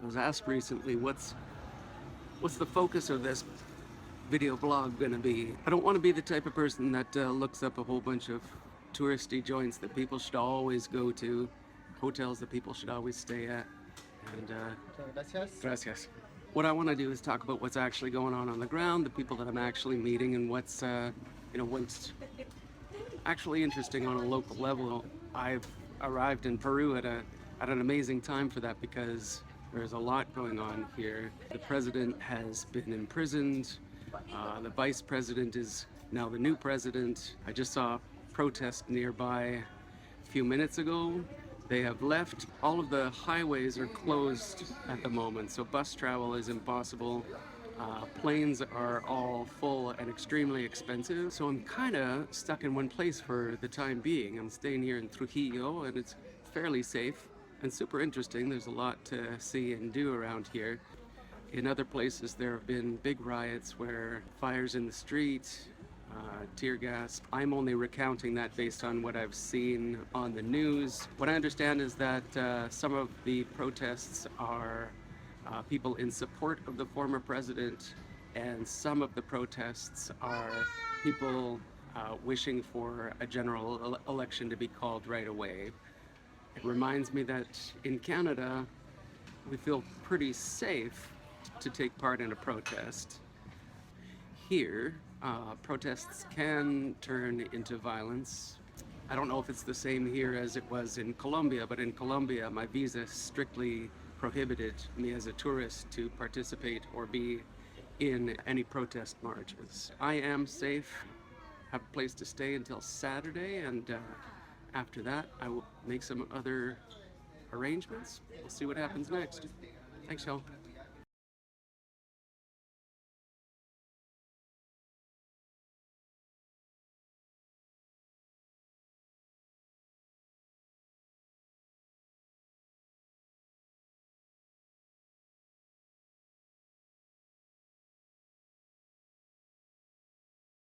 I was asked recently, what's the focus of this video blog going to be? I don't want to be the type of person that looks up a whole bunch of touristy joints that people should always go to, hotels that people should always stay at, and gracias. What I want to do is talk about what's actually going on the ground, the people that I'm actually meeting, and what's actually interesting on a local level. I've arrived in Peru at an amazing time for that because there's a lot going on here. The president has been imprisoned. The vice president is now the new president. I just saw a protest nearby a few minutes ago. They have left. All of the highways are closed at the moment, so bus travel is impossible. Planes are all full and extremely expensive, so I'm kind of stuck in one place for the time being. I'm staying here in Trujillo, and it's fairly safe and super interesting. There's a lot to see and do around here. In other places, there have been big riots where fires in the street, tear gas. I'm only recounting that based on what I've seen on the news. What I understand is that some of the protests are people in support of the former president, and some of the protests are people wishing for a general election to be called right away. It reminds me that in Canada, we feel pretty safe to take part in a protest. Here, protests can turn into violence. I don't know if it's the same here as it was in Colombia, but in Colombia, my visa strictly prohibited me as a tourist to participate or be in any protest marches. I am safe, have a place to stay until Saturday, and after that, I will make some other arrangements. We'll see what happens next. Thanks, y'all.